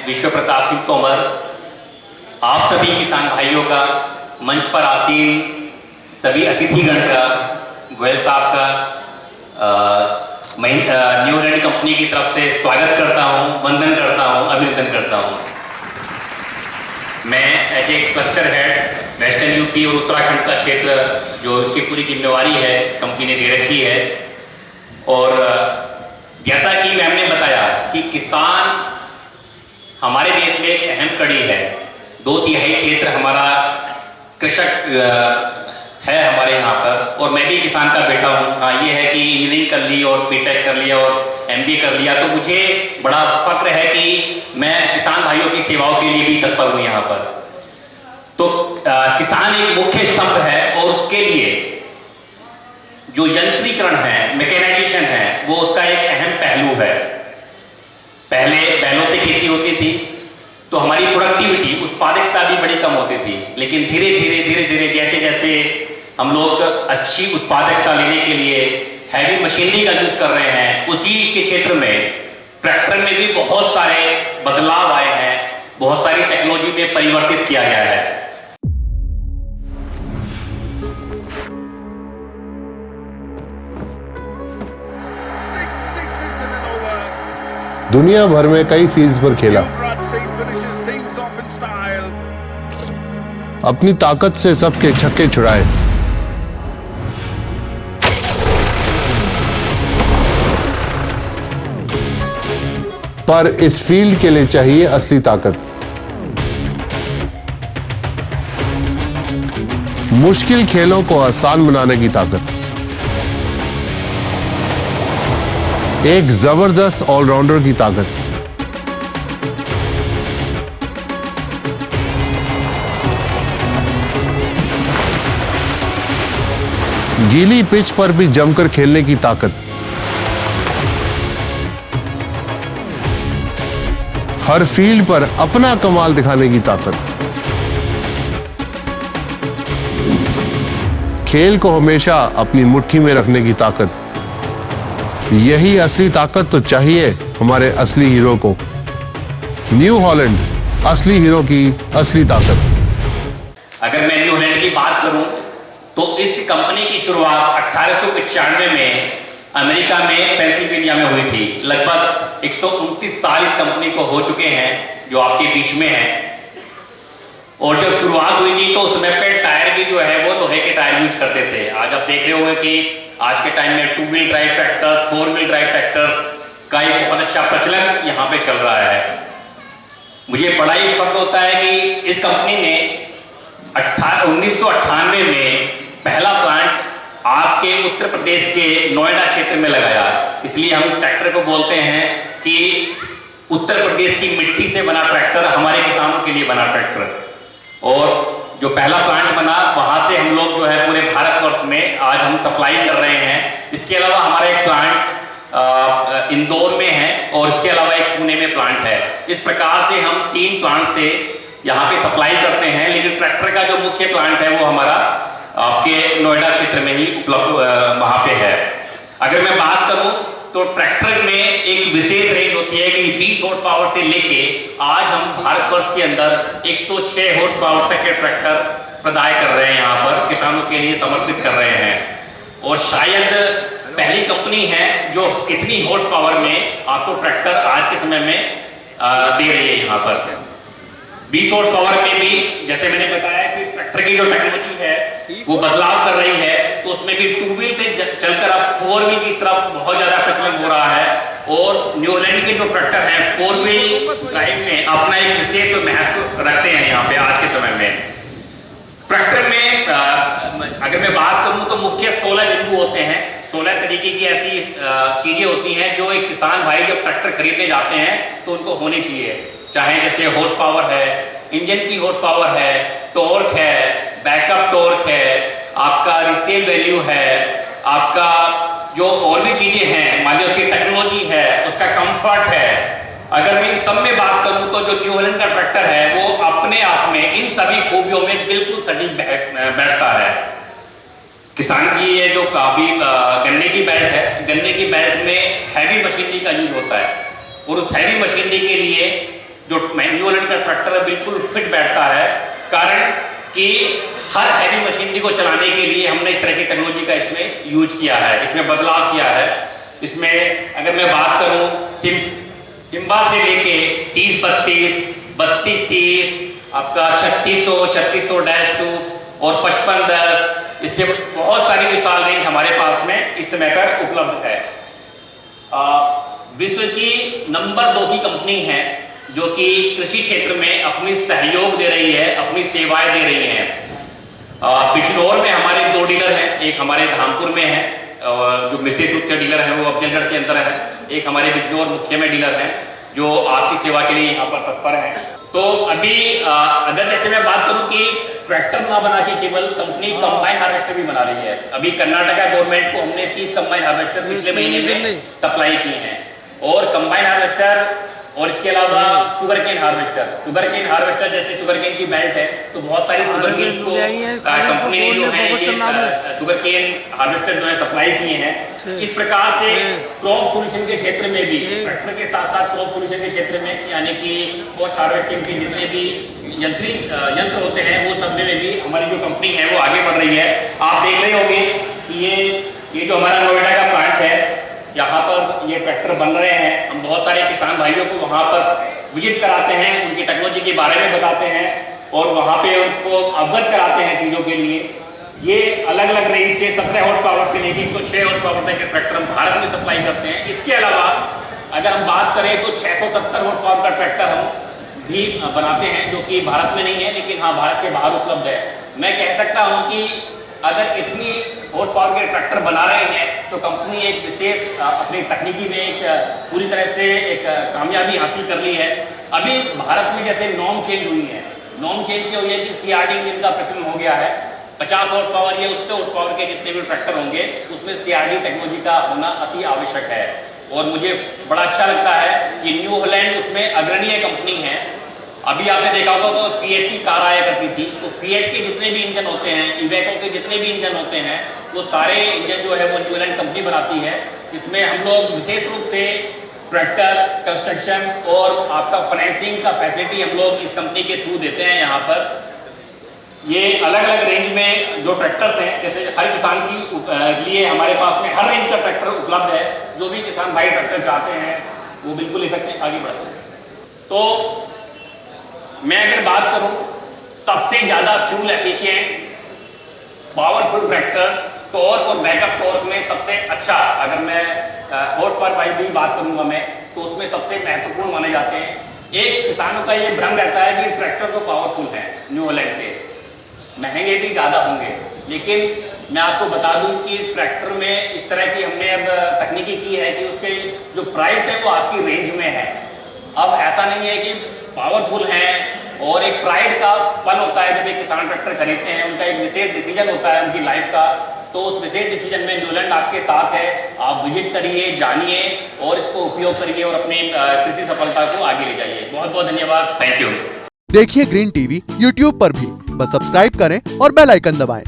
विश्व प्रताप सिंह तोमर, आप सभी किसान भाइयों का, मंच पर आसीन सभी अतिथिगण का, गोयल साहब का न्यू हॉलैंड कंपनी की तरफ से स्वागत करता हूं, वंदन करता हूं, अभिनंदन करता हूं। मैं as a cluster head western UP और उत्तराखंड का क्षेत्र जो इसकी पूरी जिम्मेवारी है कंपनी ने दे रखी है, और जैसा कि मैम ने बताया कि किसान हमारे देश में एक अहम कड़ी है। 2/3 क्षेत्र हमारा कृषक है हमारे यहाँ पर, और मैं भी किसान का बेटा हूँ। हाँ, ये है कि इंजीनियरिंग कर ली और बीटेक कर लिया और एमबीए कर लिया, तो मुझे बड़ा फक्र है कि मैं किसान भाइयों की सेवाओं के लिए भी तत्पर हूँ यहाँ पर। तो किसान एक मुख्य स्तंभ है, और उसके लिए जो यंत्रीकरण है, मैकेनाइजेशन है, वो उसका एक अहम पहलू है। पहले बैलों से खेती होती थी तो हमारी प्रोडक्टिविटी, उत्पादकता भी बड़ी कम होती थी, लेकिन धीरे धीरे जैसे जैसे हम लोग अच्छी उत्पादकता लेने के लिए हैवी मशीनरी का यूज कर रहे हैं, उसी के क्षेत्र में ट्रैक्टर में भी बहुत सारे बदलाव आए हैं, बहुत सारी टेक्नोलॉजी में परिवर्तित किया गया है। दुनिया भर में कई फील्ड्स पर खेला, अपनी ताकत से सबके छक्के छुड़ाए, पर इस फील्ड के लिए चाहिए असली ताकत। मुश्किल खेलों को आसान बनाने की ताकत। एक जबरदस्त ऑलराउंडर की ताकत। गीली पिच पर भी जमकर खेलने की ताकत। हर फील्ड पर अपना कमाल दिखाने की ताकत। खेल को हमेशा अपनी मुट्ठी में रखने की ताकत। यही असली ताकत तो चाहिए हमारे असली हीरो को। न्यू हॉलैंड, असली हीरो की असली ताकत। अगर मैं न्यू हॉलैंड की बात करूं तो इस कंपनी की शुरुआत 1895 में अमेरिका में पेंसिल्वेनिया में हुई थी। लगभग 129 साल इस कंपनी को हो चुके हैं, जो आपके बीच में है। और जब शुरुआत हुई थी तो उस समय पे टायर भी जो है वो लोहे के टायर यूज करते थे। आज आप देख रहे होंगे कि आज के टाइम में 2 wheel drive tractors, 4 wheel drive tractors का एक बहुत अच्छा प्रचलन यहाँ पे चल रहा है। मुझे बड़ा ही फक्र होता है कि इस कंपनी ने 1998 में पहला प्लांट आपके उत्तर प्रदेश के नोएडा क्षेत्र में लगाया। इसलिए हम इस ट्रैक्टर को बोलते हैं कि उत्तर प्रदेश की मिट्टी से बना ट्रैक्टर, हमारे किसानों के लिए बना ट्रैक्टर। और जो पहला प्लांट बना, वहां से हम लोग जो है पूरे भारतवर्ष में आज हम सप्लाई कर रहे हैं। इसके अलावा हमारा एक प्लांट इंदौर में है, और इसके अलावा एक पुणे में प्लांट है। इस प्रकार से हम 3 प्लांट से यहाँ पे सप्लाई करते हैं, लेकिन ट्रैक्टर का जो मुख्य प्लांट है वो हमारा आपके नोएडा क्षेत्र में ही उपलब्ध वहां पे है। अगर मैं बात करूं तो ट्रैक्टर में एक विशेष रेंज होती है कि 20 हॉर्स पावर से लेके आज हम भारतवर्ष के अंदर 106 हॉर्स पावर तक के ट्रैक्टर प्रदान कर रहे हैं, यहाँ पर किसानों के लिए समर्पित कर रहे हैं। और शायद पहली कंपनी है जो इतनी हॉर्स पावर में आपको ट्रैक्टर आज के समय में दे रही है। यहाँ पर 20 हॉर्स पावर में भी जैसे मैंने बताया कि ट्रैक्टर की जो टेक्नोलॉजी है वो बदलाव कर रही है, तो उसमें भी 2 व्हील से चलकर अब 4 व्हील की तरफ बहुत ज्यादा प्रचलन हो रहा है। और न्यू हॉलैंड के जो ट्रैक्टर हैं 4 व्हील ड्राइव में अपना एक विशेष महत्व रखते हैं यहाँ पे आज के समय में। ट्रैक्टर में अगर मैं बात करूं तो मुख्य 16 बिंदु होते हैं। 16 तरीके की ऐसी चीजें होती हैं जो एक किसान भाई जब ट्रैक्टर खरीदने जाते हैं तो उनको होनी चाहिए। चाहे जैसे हॉर्स पावर है, इंजन की हॉर्स पावर है, टॉर्क है, बैकअप टॉर्क है, आपका रिसेल वैल्यू है, आपका जो और भी चीजें हैं, मान लीजिए उसकी टेक्नोलॉजी है, उसका कंफर्ट है। अगर मैं इन सब में बात करूं तो जो न्यू हॉलैंड का ट्रैक्टर है वो अपने आप में इन सभी खूबियों में बिल्कुल सटीक बैठता है। किसान की ये जो काफी गन्ने की बेल्ट है, गन्ने की बेल्ट में हैवी मशीनरी का यूज होता है, और उस हैवी मशीनरी के लिए जो न्यूलैंड का ट्रैक्टर है बिल्कुल फिट बैठता है, कारण कि हर हैवी मशीनरी को चलाने के लिए हमने इस तरह की टेक्नोलॉजी का इसमें यूज किया है, इसमें बदलाव किया है। इसमें अगर मैं बात करूं सिम्बा से लेके 30-32, 32-30, आपका 3600-3600-2 और 5510, इसके बहुत सारी विशाल रेंज हमारे पास में इस समय पर उपलब्ध है। विश्व की नंबर 2 की कंपनी है जो कि कृषि क्षेत्र में अपनी सहयोग दे रही है, अपनी सेवाएं दे रही है। बिजनौर में हमारे 2 डीलर हैं, एक हमारे धामपुर में है जो विशेष रूप से डीलर है वो अफजलगढ़ के अंदर है, एक हमारे बिजनौर मुख्य में डीलर हैं जो आपकी सेवा के लिए यहाँ पर तत्पर हैं। तो अभी अगर जैसे मैं बात करूं कि ट्रैक्टर ना बना के केवल कंपनी कंबाइन हार्वेस्टर भी बना रही है। अभी कर्नाटका गवर्नमेंट को हमने 30 कंबाइन हार्वेस्टर पिछले महीने में सप्लाई किए हैं, और कंबाइन हार्वेस्टर और इसके अलावा शुगर केन हार्वेस्टर जैसे शुगर केन की बेल्ट है, तो बहुत सारी शुगर केन को कंपनी ने जो है ये शुगर केन हार्वेस्टर जो है सप्लाई किए हैं। इस प्रकार से क्रॉप सोल्यूशन के क्षेत्र में भी, ट्रैक्टर के साथ साथ क्रॉप सोल्यूशन के क्षेत्र में, यानी कि पोस्ट हार्वेस्टिंग के जितने भी यंत्र होते हैं वो सब में भी हमारी जो कंपनी है वो आगे बढ़ रही है। आप देख रहे होंगे कि ये जो हमारा नोएडा का प्लांट है, यहाँ पर ये ट्रैक्टर बन रहे हैं। हम बहुत सारे किसान भाइयों को वहाँ पर विजिट कराते हैं, उनकी टेक्नोलॉजी के बारे में बताते हैं और वहाँ पे उनको अवगत कराते हैं चीज़ों के लिए। ये अलग अलग रेंज से 17 हॉर्स पावर से लेकर तो 6 हॉर्स पावर तक के ट्रैक्टर हम भारत में सप्लाई करते हैं। इसके अलावा अगर हम बात करें तो 670 हॉर्स पावर का ट्रैक्टर हम भी बनाते हैं, जो कि भारत में नहीं है लेकिन हाँ भारत से बाहर उपलब्ध है। मैं कह सकता हूँ कि अगर इतनी हॉर्स पावर के ट्रैक्टर बना रहे हैं तो कंपनी एक विशेष अपनी तकनीकी में एक पूरी तरह से एक कामयाबी हासिल कर ली है। अभी भारत में जैसे नॉर्म चेंज हुई है, नॉर्म चेंज क्या हुई है कि CRD इंजन का प्रचलन हो गया है। 50 हॉर्स पावर या उससे हॉर्स पावर के जितने भी ट्रैक्टर होंगे उसमें CRD टेक्नोलॉजी का होना अति आवश्यक है, और मुझे बड़ा अच्छा लगता है कि न्यू हॉलैंड उसमें अग्रणीय कंपनी है। अभी आपने देखा होगा तो फिएट की कार आया करती थी, तो फिएट के जितने भी इंजन होते हैं, इवेको के जितने भी इंजन होते हैं, वो सारे इंजन जो है वो न्यू हॉलैंड कंपनी बनाती है। इसमें हम लोग विशेष रूप से ट्रैक्टर, कंस्ट्रक्शन और आपका फाइनेंसिंग का फैसिलिटी हम लोग इस कंपनी के थ्रू देते हैं। यहाँ पर ये अलग अलग रेंज में जो ट्रैक्टर्स हैं, जैसे हर किसान की लिए हमारे पास में हर रेंज का ट्रैक्टर उपलब्ध है। जो भी किसान भाई ट्रैक्टर चाहते हैं वो बिल्कुल ले सकते हैं, आगे बढ़ते हैं। तो मैं अगर बात करूं सबसे ज्यादा fuel efficient powerful tractor torque और बैकअप टॉर्क में सबसे अच्छा, अगर मैं हॉर्स पावर वाइज भी बात करूंगा मैं, तो उसमें सबसे महत्वपूर्ण माने जाते हैं। एक किसानों का ये भ्रम रहता है कि ट्रैक्टर तो पावरफुल है न्यू हॉलैंड के, महंगे भी ज़्यादा होंगे, लेकिन मैं आपको बता दूं कि ट्रैक्टर में इस तरह की हमने अब तकनीकी की है कि उसके जो प्राइस है वो आपकी रेंज में है। अब ऐसा नहीं है कि पावरफुल हैं, और एक प्राइड का पल होता है जब एक किसान ट्रैक्टर खरीदते हैं, उनका एक विशेष डिसीजन होता है उनकी लाइफ का, तो उस विशेष डिसीजन में न्यू हॉलैंड आपके साथ है। आप विजिट करिए, जानिए और इसको उपयोग करिए और अपनी कृषि सफलता को आगे ले जाइए। बहुत बहुत धन्यवाद, थैंक यू। देखिए ग्रीन टीवी यूट्यूब पर भी, बस सब्सक्राइब करें और बेल आइकन दबाएं।